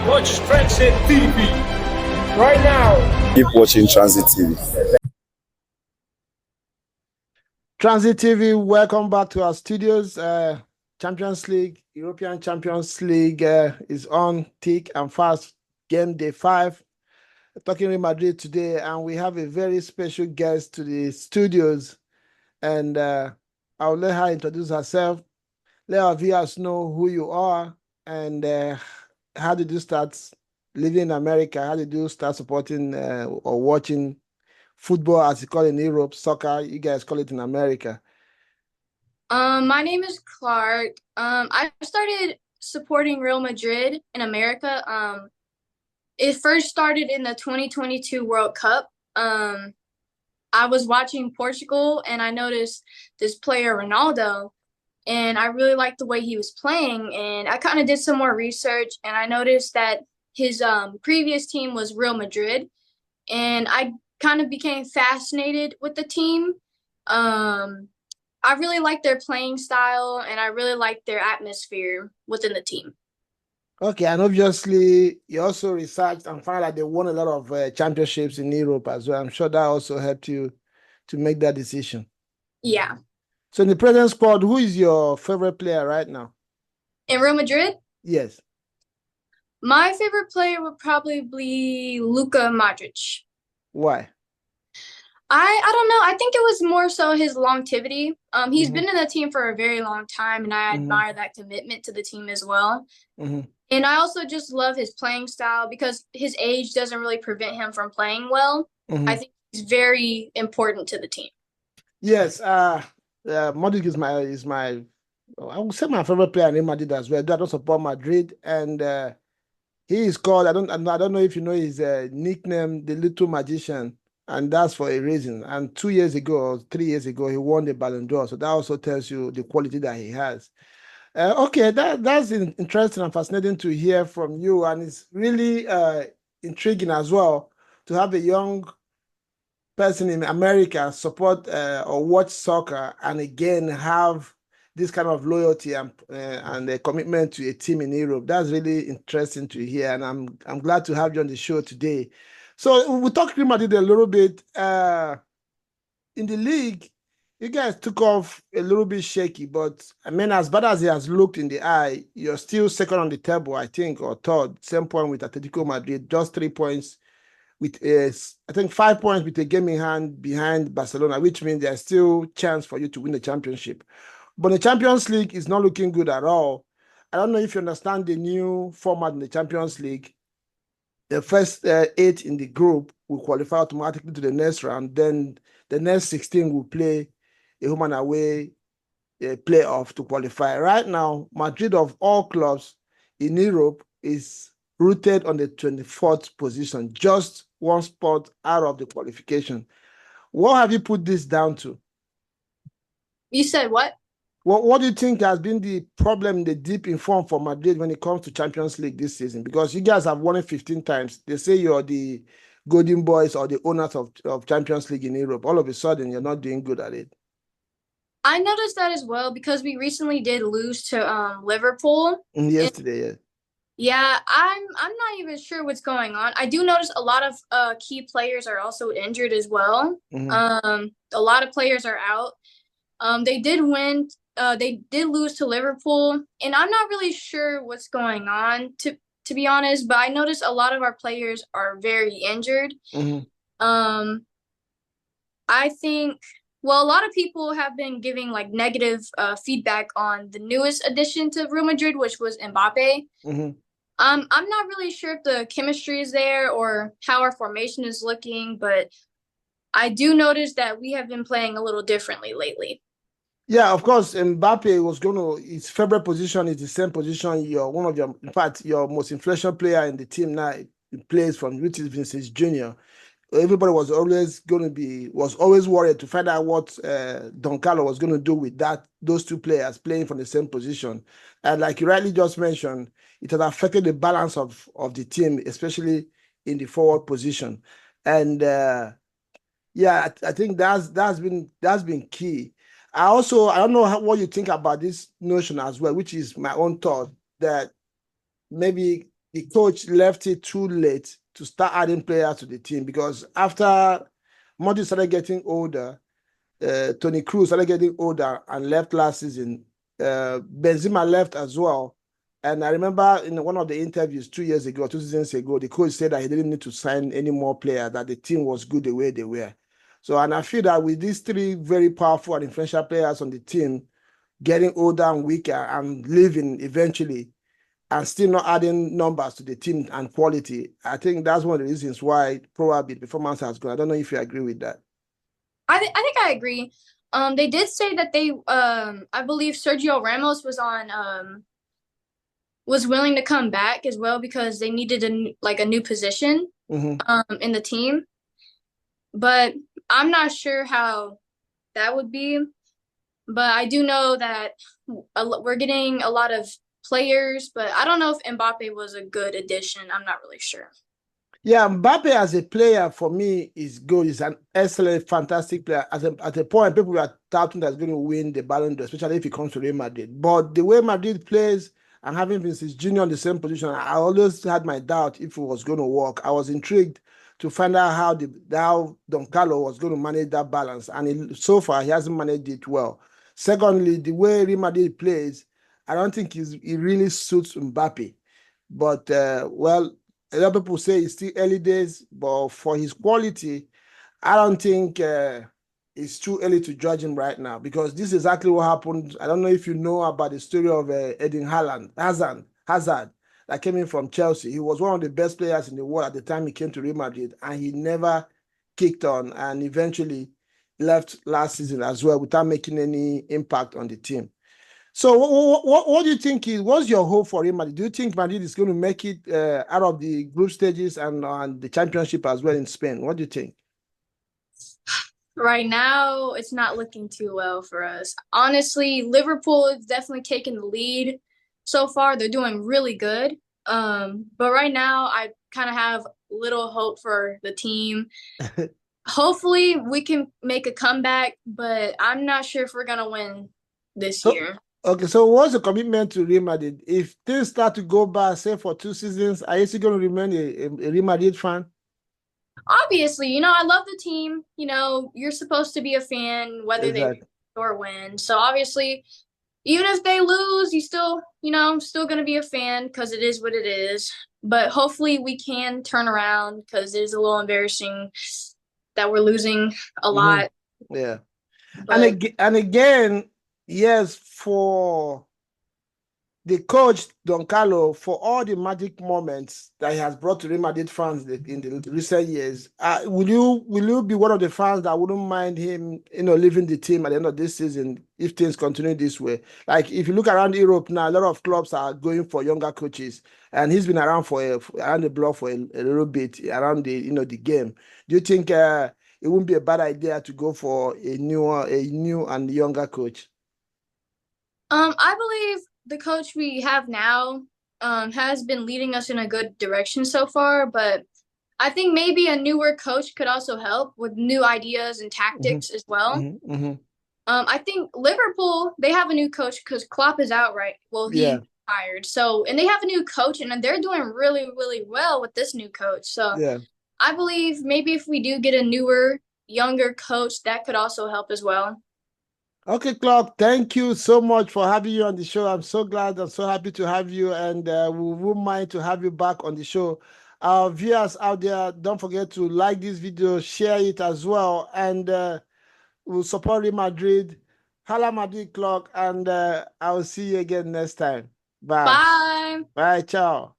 Watch Transit TV right now. Keep watching Transit TV. Transit TV, welcome back to our studios. Champions League, European Champions League is on thick and fast. Game day 5. Talking Real Madrid today, and we have a very special guest to the studios. And I'll let her introduce herself. Let our viewers know who you are and how did you start living in America? How did you start supporting or watching football, as you call it in Europe, soccer? You guys call it in America. My name is Clark. I started supporting Real Madrid in America. It first started in the 2022 World Cup. I was watching Portugal and I noticed this player, Ronaldo, and I really liked the way he was playing. And I kind of did some more research and I noticed that his previous team was Real Madrid. And I kind of became fascinated with the team. I really like their playing style and I really like their atmosphere within the team. Okay, and obviously you also researched and found out they won a lot of championships in Europe as well. I'm sure that also helped you to make that decision. Yeah. So in the present squad, who is your favorite player right now? In Real Madrid? Yes. My favorite player would probably be Luka Modric. Why? I don't know. I think it was more so his longevity. He's been in the team for a very long time, and I admire that commitment to the team as well. And I also just love his playing style because his age doesn't really prevent him from playing well. I think he's very important to the team. Yes, Modric is my I would say my favorite player in Real Madrid as well. I don't support Madrid, and he is called, I don't know if you know his nickname, the Little Magician, and that's for a reason. And 2 years ago or 3 years ago, he won the Ballon d'Or, so that also tells you the quality that he has. Okay, that's interesting and fascinating to hear from you, and it's really intriguing as well to have a young person in America support or watch soccer and again have this kind of loyalty and a commitment to a team in Europe. That's really interesting to hear, and I'm glad to have you on the show today. So we'll talk Real Madrid a little bit. In the league, you guys took off a little bit shaky, but I mean, as bad as it has looked in the eye, you're still second on the table, I think, or third, same point with Atletico Madrid, just 3 points with, I think, 5 points with a game in hand behind Barcelona, which means there's still chance for you to win the championship. But the Champions League is not looking good at all. I don't know if you understand the new format in the Champions League. The first 8 in the group will qualify automatically to the next round. Then the next 16 will play a home and away playoff to qualify. Right now, Madrid, of all clubs in Europe, is rooted on the 24th position, just 1 spot out of the qualification. What have you put this down to? You said what? What do you think has been the problem, the deep in form for Madrid when it comes to Champions League this season? Because you guys have won it 15 times. They say you're the golden boys or the owners of Champions League in Europe. All of a sudden, you're not doing good at it. I noticed that as well because we recently did lose to Liverpool. Yesterday, yeah. Yeah, I'm not even sure what's going on. I do notice a lot of key players are also injured as well. A lot of players are out. They did win. They did lose to Liverpool, and I'm not really sure what's going on to be honest. But I noticed a lot of our players are very injured. I think. Well, a lot of people have been giving like negative feedback on the newest addition to Real Madrid, which was Mbappe. I'm not really sure if the chemistry is there or how our formation is looking, but I do notice that we have been playing a little differently lately. Yeah, of course, Mbappe was his favorite position is the same position in fact, your most influential player in the team now. He plays from which is Vinicius Jr. Everybody was always worried to find out what Don Carlo was going to do with those 2 players playing from the same position. And like you rightly just mentioned, it has affected the balance of the team, especially in the forward position. And yeah, I think that's been key. I don't know what you think about this notion as well, which is my own thought, that maybe the coach left it too late to start adding players to the team, because after Modric started getting older, Toni Kroos started getting older and left last season. Benzema left as well. And I remember in one of the interviews 2 years ago, 2 seasons ago, the coach said that he didn't need to sign any more players, that the team was good the way they were. So, and I feel that with these three very powerful and influential players on the team getting older and weaker and leaving eventually, and still not adding numbers to the team and quality, I think that's one of the reasons why probably the performance has gone. I don't know if you agree with that. I think I agree. They did say that they I believe Sergio Ramos was willing to come back as well, because they needed a new position in the team. But I'm not sure how that would be. But I do know that we're getting a lot of players, but I don't know if Mbappe was a good addition. I'm not really sure. Yeah, Mbappe as a player for me is good. He's an excellent, fantastic player. At a point, people were doubting that he's going to win the Ballon d'Or, especially if he comes to Real Madrid. But the way Madrid plays, and having Vinicius Junior in the same position, I always had my doubt if it was going to work. I was intrigued to find out how Don Carlo was going to manage that balance, and so far he hasn't managed it well. Secondly, the way Real Madrid plays, I don't think it really suits Mbappe. But well, a lot of people say it's still early days, but for his quality, I don't think it's too early to judge him right now, because this is exactly what happened. I don't know if you know about the story of Eden Hazard, that came in from Chelsea. He was one of the best players in the world at the time he came to Real Madrid, and he never kicked on, and eventually left last season as well without making any impact on the team. So what do you think what's your hope for Real Madrid? Do you think Madrid is going to make it out of the group stages and the championship as well in Spain? What do you think? Right now, it's not looking too well for us. Honestly, Liverpool is definitely taking the lead so far. They're doing really good. But right now, I kind of have little hope for the team. Hopefully, we can make a comeback, but I'm not sure if we're going to win this year. Okay, so what's the commitment to Real Madrid? If things start to go bad, say for 2 seasons, are you still going to remain a Real Madrid fan? Obviously, I love the team. You're supposed to be a fan whether they lose or win. So obviously, even if they lose, you still, still going to be a fan, because it is what it is. But hopefully we can turn around, because it is a little embarrassing that we're losing a lot. Yeah. But, and again, yes, for the coach, Don Carlo, for all the magic moments that he has brought to Real Madrid fans in the recent years, will you be one of the fans that wouldn't mind him, leaving the team at the end of this season if things continue this way? Like, if you look around Europe now, a lot of clubs are going for younger coaches, and he's been around around the block for a little bit around the game. Do you think it wouldn't be a bad idea to go for a new and younger coach? I believe the coach we have now has been leading us in a good direction so far, but I think maybe a newer coach could also help with new ideas and tactics as well. I think Liverpool, they have a new coach because Klopp is out, right? Well, he's fired. So, and they have a new coach, and they're doing really, really well with this new coach. So I believe maybe if we do get a newer, younger coach, that could also help as well. Okay, Clark, thank you so much for having you on the show. I'm so glad. I'm so happy to have you, and we won't mind to have you back on the show. Our viewers out there, don't forget to like this video, share it as well, and we'll support Real Madrid. Hala Madrid, Clark, and I will see you again next time. Bye. Bye. Bye, ciao.